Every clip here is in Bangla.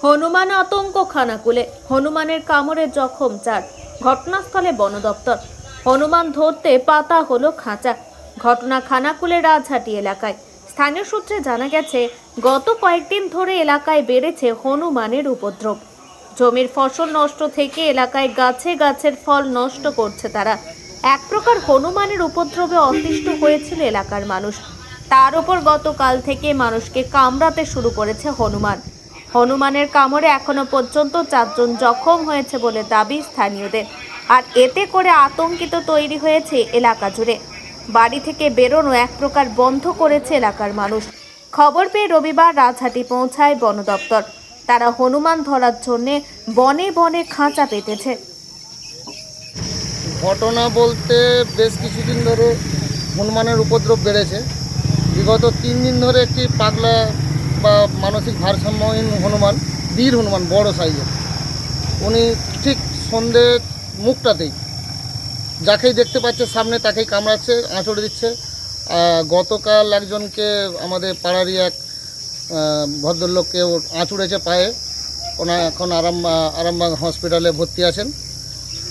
হনুমান আতঙ্ক খানাকুলে। হনুমানের কামড়ে জখম 4। ঘটনাস্থলে বন দপ্তর। হনুমান ধরতে পাতা হলো খাঁচা। ঘটনা খানাকুলে রাজহাটি এলাকায়। স্থানীয় সূত্রে জানা গেছে, গত কয়েকদিন ধরে এলাকায় বেড়েছে হনুমানের উপদ্রব। জমির ফসল নষ্ট থেকে এলাকায় গাছে গাছের ফল নষ্ট করছে তারা। এক প্রকার হনুমানের উপদ্রবে অতিষ্ঠ হয়েছিল এলাকার মানুষ। তার উপর গতকাল থেকে মানুষকে কামড়াতে শুরু করেছে হনুমান। হনুমানের কামড়ে এখনো পর্যন্ত 4 জন জখম হয়েছে বলে দাবি স্থানীয়দের। আর এতে করে আতঙ্কিত তৈরি হয়েছে এলাকা জুড়ে। বাড়ি থেকে বেরোনো এক প্রকার বন্ধ করেছে এলাকার মানুষ। খবর পেয়ে রবিবার রাজহাটি পৌঁছায় বন দপ্তর। তারা হনুমান ধরার জন্য বনে বনে খাঁচা পেতেছে। ঘটনা বলতে বেশ কিছুদিন ধরে হনুমানের উপদ্রব বেড়েছে। বিগত 3 দিন ধরে একটি পাগলা বা মানসিক ভারসাম্যহীন হনুমান, বীর হনুমান, বড় সাইজের, উনি ঠিক সন্ধ্যে মুখটাতেই যাকেই দেখতে পাচ্ছে সামনে তাকেই কামড়াচ্ছে, আঁচড়ে দিচ্ছে। গতকাল একজনকে আমাদের পাড়ারই এক ভদ্রলোককে আঁচড়েছে পায়ে। ওনা এখন আরামবাগ হসপিটালে ভর্তি আছেন।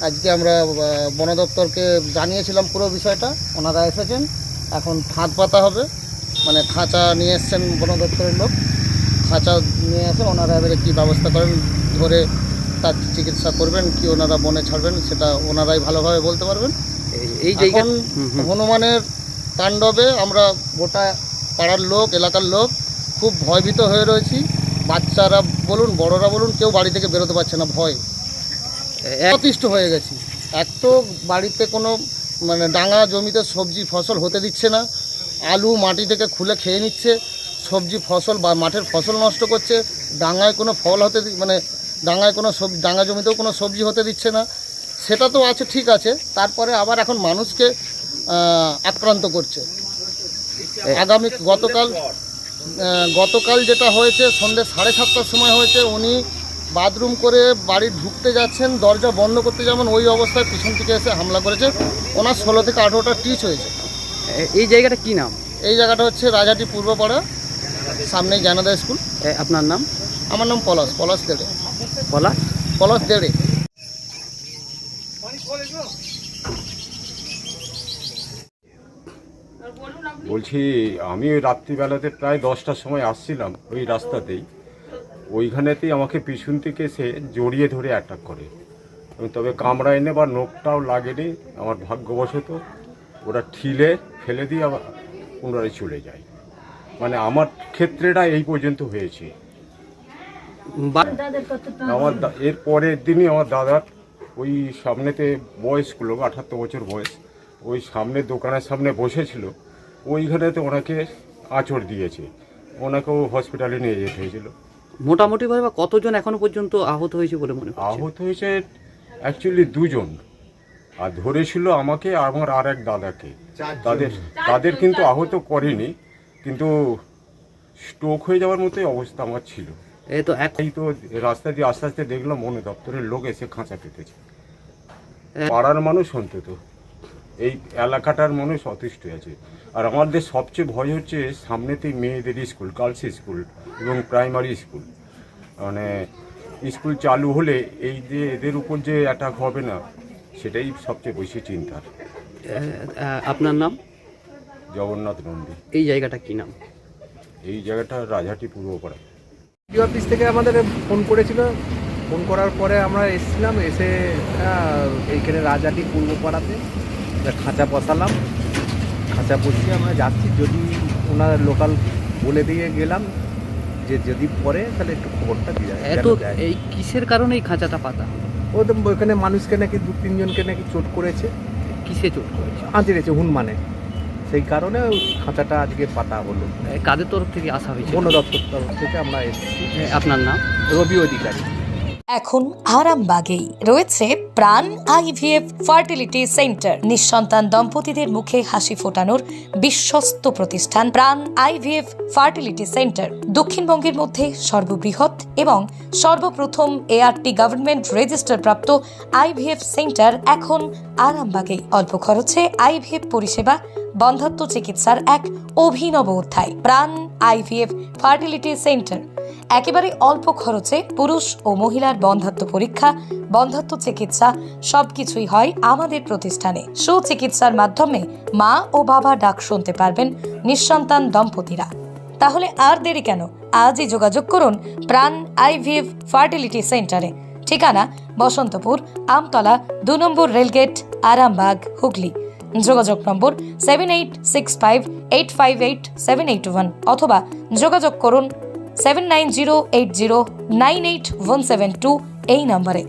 আজকে আমরা বন দপ্তরকে জানিয়েছিলাম পুরো বিষয়টা, ওনারা এসেছেন। এখন ফাঁদ পাতা হবে, মানে খাঁচা নিয়ে এসছেন বন দপ্তরের লোক। খাঁচা নিয়ে এসে ওনারা এবারে কী ব্যবস্থা করেন, ধরে তার চিকিৎসা করবেন কি ওনারা বনে ছাড়বেন, সেটা ওনারাই ভালোভাবে বলতে পারবেন। এই এখন হনুমানের তাণ্ডবে আমরা গোটা পাড়ার লোক, এলাকার লোক খুব ভয়ভীত হয়ে রয়েছি। বাচ্চারা বলুন, বড়রা বলুন, কেউ বাড়ি থেকে বেরোতে পারছে না, ভয় অতিষ্ঠ হয়ে গেছি। এক তো বাড়িতে কোনো মানে ডাঙা জমিতে সবজি ফসল হতে দিচ্ছে না, আলু মাটি থেকে খুলে খেয়ে নিচ্ছে, সবজি ফসল বা মাঠের ফসল নষ্ট করছে, ডাঙায় কোনো ফল হতে মানে ডাঙায় কোনো সবজি, ডাঙা জমিতেও কোনো সবজি হতে দিচ্ছে না। সেটা তো আছে, ঠিক আছে, তারপরে আবার এখন মানুষকে আক্রান্ত করছে। আগামী গতকাল যেটা হয়েছে সন্ধ্যে 7:30টার সময় হয়েছে, উনি বাথরুম করে বাড়ি ঢুকতে যাচ্ছেন, দরজা বন্ধ করতে যাবেন, ওই অবস্থায় পিছন থেকে এসে হামলা করেছে। ওনার 16 থেকে 18টা টিচ হয়েছে। এই জায়গাটা কি নাম? এই জায়গাটা হচ্ছে রাজহাটি পূর্বপাড়া, সামনে জ্ঞানোদা স্কুল। আপনার নাম? আমার নাম পলাশ দেড়ে। পলাশ দেড়ে। বলছি, আমি ওই রাত্রিবেলাতে প্রায় 10টার সময় আসছিলাম ওই রাস্তাতেই। ওইখানেতেই আমাকে পিছন থেকে এসে জড়িয়ে ধরে অ্যাটাক করে। তবে কামড়ায়নি বা নোখটাও লাগেনি। আমার ভাগ্যবশত ওরা ঠিলে ফেলে দিয়ে আবার পুনরায় চলে যায়। মানে আমার ক্ষেত্রেটা এই পর্যন্ত হয়েছে। আমার এর পরের দিনই আমার দাদার ওই সামনেতে বয়সগুলো 78 বছর বয়স, ওই সামনে দোকানের সামনে বসেছিল, ওইখানেতে ওনাকে আঁচড় দিয়েছে। ওনাকেও হসপিটালে নিয়ে যেতে হয়েছিল। মোটামুটিভাবে কতজন এখনো পর্যন্ত আহত হয়েছে বলে মনে হচ্ছে? আহত হয়েছে অ্যাকচুয়ালি 2 জন, আর ধরেছিল আমাকে আর আমার আর এক দাদাকে। তাদের কিন্তু আহত করেনি, কিন্তু স্ট্রোক হয়ে যাওয়ার মতোই অবস্থা আমার ছিল। এই তো রাস্তা দিয়ে আস্তে আস্তে দেখলাম বন দপ্তরের লোক এসে খাঁচা পেতেছে। পাড়ার মানুষ অন্তত, এই এলাকাটার মানুষ অতিষ্ঠ আছে। আর আমাদের সবচেয়ে ভয় হচ্ছে সামনেতেই মেয়েদের স্কুল, গার্লস স্কুল এবং প্রাইমারি স্কুল। মানে স্কুল চালু হলে এই যে এদের উপর যে অ্যাটাক হবে না, সেটাই সবচেয়ে বেশি চিন্তার। আপনার নাম? জগন্নাথ নন্দী। এই জায়গাটা কি নাম? এই জায়গাটা রাজহাটি পূর্বপাড়া। অফিস থেকে আমাদের ফোন করেছিল। ফোন করার পরে আমরা এসেছিলাম, এসে এইখানে রাজহাটি পূর্বপাড়াতে খাঁচা বসালাম। খাঁচা বসিয়ে আমরা যাচ্ছি, যদি ওনার লোকাল বলে দিয়ে গেলাম যে যদি পরে তাহলে একটু খবরটা দিয়ে যায়। এই কিসের কারণে এই খাঁচাটা পাতা? ওখানে মানুষকে নাকি 2-3 জনকে নাকি চোট করেছে। কিসে চোট করেছে? আঁচড়েছে হনুমানে, সেই কারণে খাঁচাটা আজকে পাতা হলো। কাদের তরফ থেকে আসা হয়েছে? বন দপ্তর তরফ থেকে আমরা এসেছি। আপনার নাম? রবি অধিকারী। এখন আরামবাগেই রয়েছে প্রাণ আইভিএফ ফার্টিলিটি সেন্টার, নিঃসন্তান দম্পতিদের মুখে হাসি ফোটানোর বিশ্বস্ত প্রতিষ্ঠান প্রাণ আইভিএফ ফার্টিলিটি সেন্টার দক্ষিণবঙ্গের মধ্যে সর্ববৃহৎ এবং সর্বপ্রথম এআরটি গভর্নমেন্ট রেজিস্টার প্রাপ্ত আইভিএফ সেন্টার এখন আরামবাগে। অল্প খরচে আইভিএফ পরিষেবা, বন্ধাত্ব চিকিৎসার এক অভিনব অধ্যায়। প্রাণ আইভিএফ ফার্টিলিটি সেন্টার একেবারে অল্প খরচে পুরুষ ও মহিলার বন্ধাত্ব পরীক্ষা, বন্ধাত্ব চিকিৎসা সবকিছুই হয় আমাদের প্রতিষ্ঠানে। সুচিকিৎসার মাধ্যমে মা ও বাবা ডাক শুনতে পারবেন নিঃসন্তান দম্পতিরা। তাহলে আর দেরি কেন? আজই যোগাযোগ করুন প্রাণ আইভিএফ ফার্টিলিটি সেন্টারে। ঠিকানা বসন্তপুর, আমতলা, 2 নম্বর রেলগেট, আরামবাগ, হুগলি। যোগাযোগ নম্বর 7865858781 অথবা যোগাযোগ করুন 7908098172 এই নম্বরে।